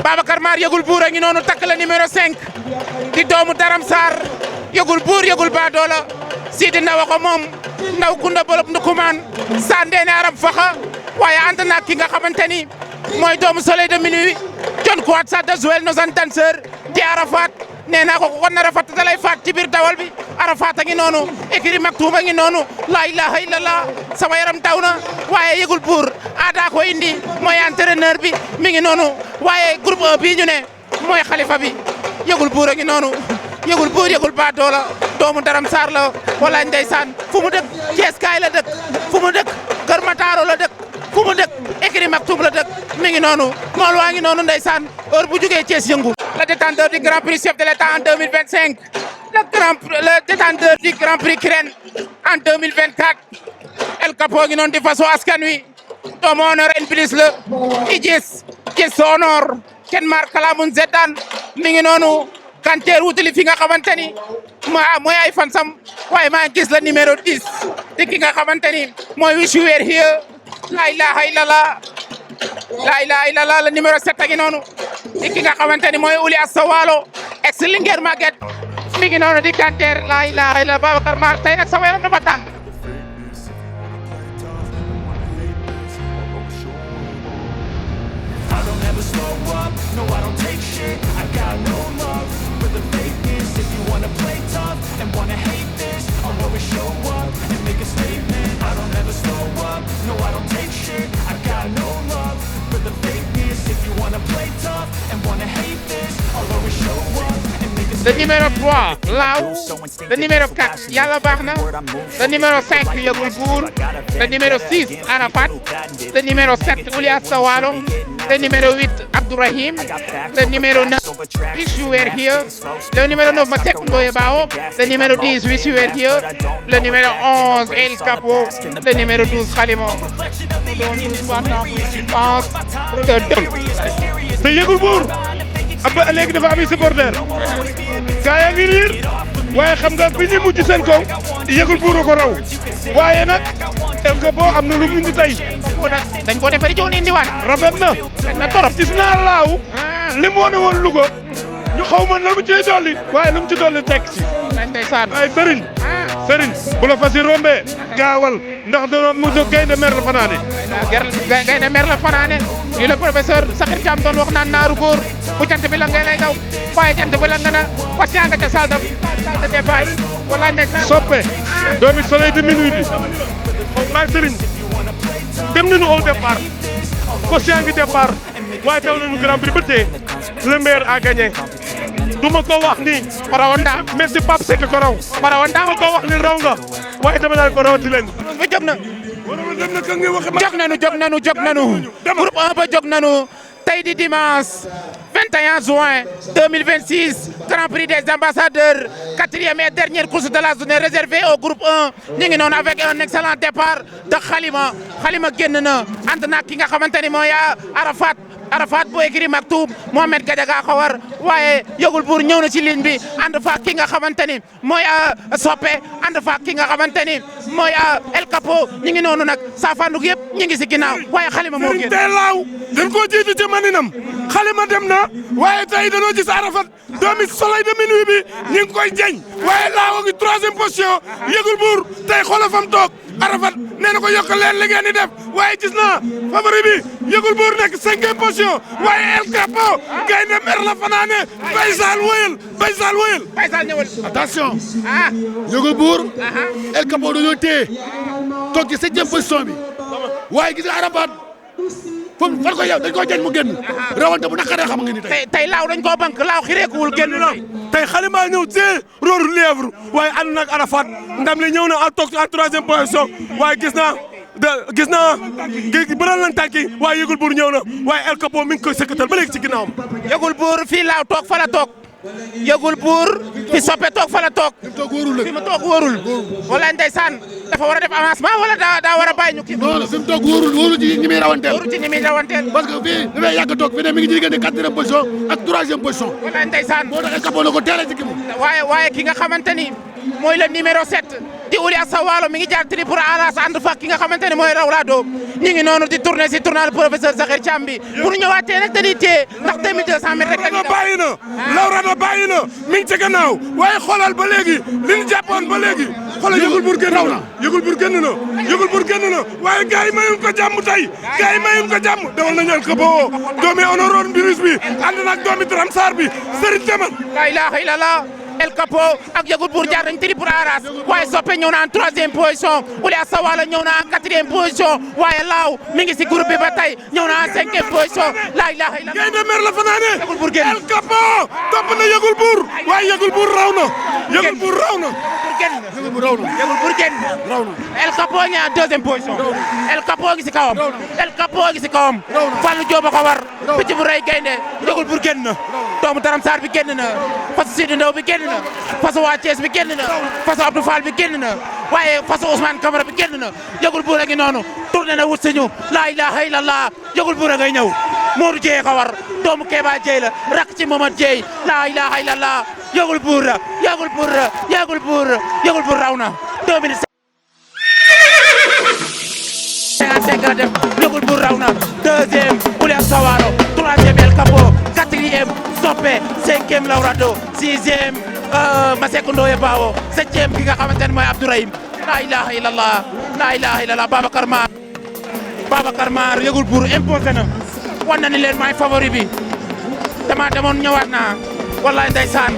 Babacar Mar yëgul buur a ngi noonu takk la numéro 5 di doomu Daram Sarr yëgul buur yëgul baadoola Sidi Ndaw ko moom ndaw kunda bolob ndukumaan sandeene aram faxa waaye ànd na ki nga xamante ni mooy doomu soleil de minuit John Kuat sa de Joël nos danseur di Arafat nee naa ko kon na Arafat da lay faat ci biir dawal bi Arafat a ngi noonu écrit Maktoum a ngi noonu la ilaha illallah sama yaram daw na waaye yëgul buur aada ko indi mooy entraîneur bi mi ngi noonu waaye groupe 1 bii ñu ne mooy xalifa bi yëgul buur a ngi noonu yëgul buur yëgul ba doola doomu Daram Sarr la wala ndeysaan fu mu dëkk Thiès kaay la dëkk fu mu dëkk Kër Mataro la dëkk fu mu dëkk écrit Maktoum la dëkk mi ngi noonu mool waa ngi noonu ndeysaan heure bu jugee Thiès yëngu le détenteur du grand prix chef de l'État en 2025 le détenteur du grand prix Kirène en 2024 El Capo ngi noonu di façon askan wi doomu honneur en plus la Idriss Thiès honor Ken Mar Kalamun Zedan mi ngi noonu Kanteer wutali fi nga xamante ni mooy ay fan sam waaye maa gis la numéro 10 di ki nga xamante ni mooy wish you were here la ilaha illallah la numéro 7 a ngi noonu di ki nga xamante ni mooy Uli Assa Walo ex Linguère Maguette mi ngi noonu di Kanteer la ilaha illallah Babacar Mar tey nag sama yaram dafa tàng No, I don't take shit, I got no love for the fakeness. If you wanna play tough and wanna hate this, I'll always show up and make a statement. I don't ever slow up, no, I don't take shit, I got no love for the fakeness. If you wanna play tough and wanna hate this, I'll always show up and make a statement. Le numéro 3 Law, le numéro 4 Yàlla baax na, le numéro 5 Yëgul Buur, le numéro 6 Arafat, le numéro 7 Uli Assa Walo, le numéro 8 Abdourahim, le numéro 9 Wish You Were Here, le numéro 9 Matek Ndoye Bao, le numéro 10 Wish You Were Here, le numéro 11 El Capo, le numéro 12 Khalimo. te yëgul buur ab ba léegi dafa am supporter gaa yaa ngi riir waaye xam nga bi ñu mujj seen kaw yëgul buur a ko raw waaye nag El Capo am na lu mu indi tey dañ ko defari ci woon indiwaat rafet na torop gis naa laaw li mu wane woon Louga ñu xaw ma lu mu ciy dolli waaye lu mu ci dolli teg ci ndeysaan ay sëriñ bu la fasi rombee gaawal ndax dana mu gaynde mer la fanaane gaynde mer la fanaane li le professeur Sakhir Thiam doon wax naan naaru góor bu jant bi la ngay lay daw waaye jant bi la nga na parce que nga ca salle de débat wala ndeysaan soppe doomi soleil de minuit bi maay sëriñ dem nañu au départ Koscielny ngi départ waaye taw nañu grand prix ba tey le maire a gagné du ma ko wax ni Parawanda merci Pape Seck ko raw Parawanda ma ko wax ni raw nga waaye dama naan ko rawati leen ba jóg na dem na ka ngi wax jóg nañu groupe 1 ba jóg nañu tey di dimanche 21 juin 2026 Grand Prix des ambassadeurs quatrième et dernière course de la journée réservée au groupe 1 ñu ngi noonu avec un excellent départ de Khalima génn na ànd na ki nga xamante ni mooy Arafat bu écrit Maktoum Mohamed Gadiaga ko war waaye yëgul buur ñëw na ci ligne bi ànd fa ki nga xamante ni mooy Soppe ànd fa ki nga xamante ni mooy El Capo ñu ngi noonu nag saafandug yëpp ñu ngi si ginnaaw waaye Khalima moo génn. tey laaw dañ koo jiitu ci maninam Khalima dem na waaye tey dañoo gis Arafat doomi soleil de minuit bi ñu ngi koy jeñ waaye laaw a ngi troisième position yëgul buur tey xoolal fam toog Arafat nee na ko yokk leen li ngeen di def waaye gis naa favori bi yëgul buur nekk cinquième position waaye El Capo gaynde mer la fanaane Baysal wëyal Baysal ñëwal attention yëgul buur El Capo dañoo téye toog ci septième position bi waaye gis nga Arafat foofu fan ko yow dañ koo jañ mu génn rawante bu naqaree xam nga ni tey laaw dañ koo bank laaw xireekuwul génn na tey Khalima ñëw ci rooru lièvre waaye ànd nag Arafat ndam li ñëw na en toog en troisième position waaye gis naa bëral nañ tànki waaye yëgul buur ñëw na waaye El Capo mi ngi koy sëkkatal ba léegi ci ginnaawam yëgul buur fii laaw toog fa la toog yëgul buur fi Soppe toog fa la toog fi mu toog wóorul wala ndeysaan dafa war a def avancement wala daa war a bàyyi ñu kii non fi mu toog wóorul ci ñi muy rawanteel wóorul ci ñi muy rawanteel parce que fii dafay yàgg toog fii ne mi ngi ci diggante quatrième position ak troisième position wala ndeysaan moo tax El Capo la ko teelee ci kii waaye ki nga xamante ni mooy le numéro 7 di Ouliya Sawalo mi ngi jaar tri pour alas ànd fa ki nga xamante ne mooy Rawlado ñu ngi noonu di tourner si tournal professeur Sakhir Thiam bi pour ñëwaatee rek dañuy téye ndax 2200 mètres rek Rawlado bàyyi na Rawlado bàyyi na mi ngi ci gannaaw waaye xoolal ba léegi li ñu jàppoon ba léegi xoolal yëgul bur génn na yëgul bur génn na yëgul bur génn na waaye gars yi mayuñ ko jàmm tey gars yi mayuñ ko jàmm dawal nañu El Capo doomi honoroon virus bi ànd nag doomi Tramsar bi Serigne Demal la ilaha illallah El Capo ak Yegul Bour jaar nañ tri pour aras waaye soppe ñëw na en 3e position Ouliya Sawalo ñëw na en 4e position waaye laaw mi ngi si groupe bi ba tey ñëw na en 5e position la ilaha illallah Gaynde Mer la fanaane Yegul Bour génn El Capo topp na Yegul Bour waaye Yegul Bour raw na Yegul Bour raw na Yegul Bour génn El Capo ñëw en 2e position El Capo ngi si kawam El Capo ngi si kawam Fallou Diop ko war picc bu rëy gaynde Yegul Bour génn na doomu Tramsar bi génn na fasu Sidi Ndaw bi génn na fasu waa Thiès bi génn na fasu Abdou Fall bi génn na waaye fasu Ousmane Camara bi génn na Yegul Bour a ngi noonu tourné na wut sañu la ilaha illallah Yegul Bour a ngay ñëw Modou Dieye ko war doomu Kéba Dieye la rak ci Momad Dieye la ilaha illallah Yegul Bour Yegul Bour Yegul Bour Yegul Bour raw na 2 minutes 55 la def Yegul Bour raw na 2e Ouliya Sawalo 3e El Capo 4e Soppe 5e Rawlado 6e Massekou Ndoye Bawo 7e ki nga xamante ne mooy Abdourahim la ilaha illallah la ilaha illallah Babacar Mar Yegul Bour imposé na wan na ni leen maay favori bi dama demoon ñëwaat naa wallahi ndeysaan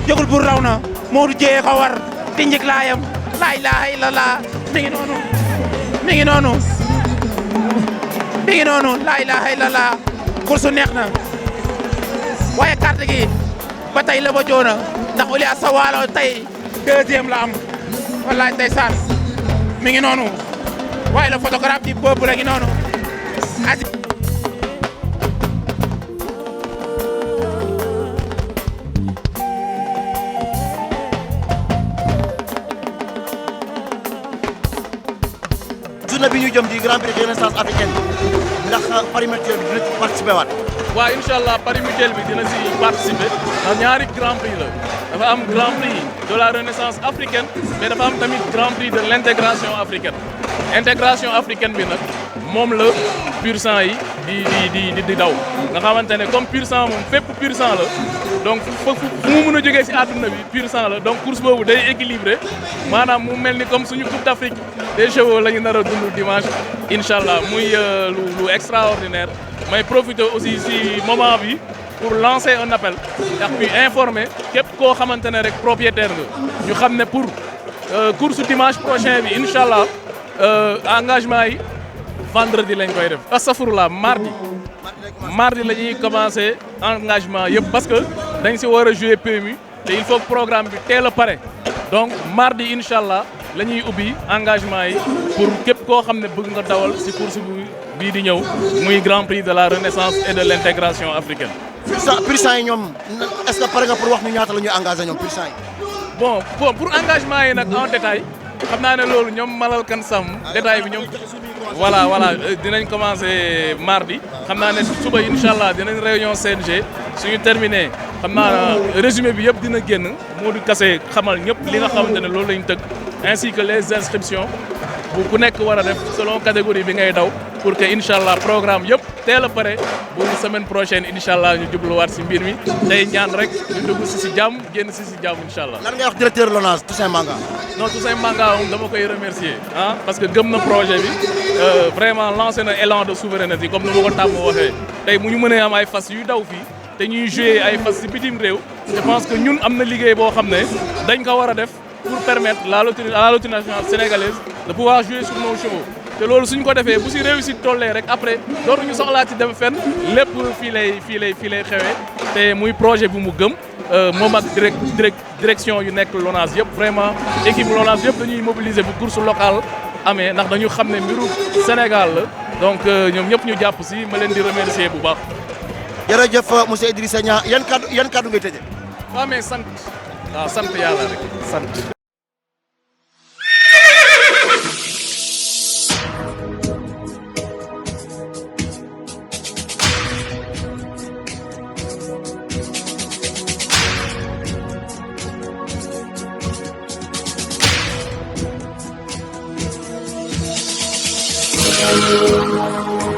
Yegul Bour raw na Modou Dieye ko war di njëg laayam la ilaha illallah mi ngi noonu mi ngi noonu mi ngi noonu la ilaha illallah course neex na waaye carte gi ba tey la ba joona ndax Ouliya Sawalo tey 2e la am wallahi ndeysaan mi ngi noonu waaye le photographe du peuple la ngi noonu journée bi ñu jëm di Grand Prix de Renaissance africaine ndax Paris Mutuel bi dina ci participer waat. waaw incha allah Paris Mutuel bi dina si participer ndax ñaari Grand Prix la dafa am Grand Prix de la Renaissance africaine mais dafa am tamit Grand Prix de l' intégration africaine intégration africaine bi nag moom la pur sang yi di daw nga xamante ne comme pur sang moom fépp pur sang la donc fu mu mën a jógee si àdduna bi pur sang la donc course boobu day équilibré maanaam mu mel ni comme suñu Coupe d' Afrique des chevaux la ñu nar a dund dimanche incha allah muy lu extraordinaire may profiter aussi si moment bi pour lancer un appel ak puis informer képp koo xamante ne rek propriétaire nga ñu xam ne pour course dimanche prochain bi incha allah engagement yi vendredi lañ koy def astafurlah mardi la ñuy commencé engagement yëpp parce que dañ si war a jouer PMU te il faut que programme bi teel a pare donc mardi incha allah la ñuy ubbi engagement yi pour képp koo xam ne bëgg nga dawal si course bii di ñëw muy Grand Prix de la Renaissance et de l' intégration africaine. pur sang yi ñoom est ce que pare nga pour wax ñu ñaata la ñuy engagé ñoom pur sang yi. bon pour engagement yi nag en détail xam naa ne loolu ñoom Malal Kan Sam détail bi ñoom voilà dinañ commencé mardi xam naa ne suba incha allah dinañ réunion CNG suñu terminé xam naa résumé bi yëpp dina génn Modou Kassé xamal ñëpp li nga xamante ne loolu lañ tëgg ainsi que les inscriptions bu ku nekk war a def selon catégorie bi ngay daw pour que incha allah programme yëpp teel a pare bu semaine prochaine incha allah ñu jubluwaat si mbir mi tey ñaan rek ñu dugg si jàmm génn si jàmm incha allah. lan ngay wax directeur LONASE Toussaint Manga. non Toussaint Manga moom dama koy remercier parce que gëm na projet bi vraiment lancé na élan de souveraineté comme ni ma ko tàmm waxee tey mu ñu mënee am ay fas yu daw fii te ñuy jouer ay fas si bitim réew je pense que ñun am na liggéey boo xam ne dañ ko war a def pour permettre à la loterie nationale sénégalaise de pouvoir jouer sur nos chevaux te loolu suñ ko defee bu si réussite tollee rek après dootuñu soxlaa ci dem fenn lépp fii lay xewee te muy projet bu mu gëm moom ak direction yu nekk LONASE yëpp vraiment équipe LONASE yëpp dañuy mobiliser bu course locale amee ndax dañu xam ne mbiru Sénégal la donc ñoom ñëpp ñu jàpp si ma leen di remercier bu baax. jërëjëf monsieur Idrissa Niang yan kaddu ngay tëjee. waaw mais sant yàlla rek sant. Thank you.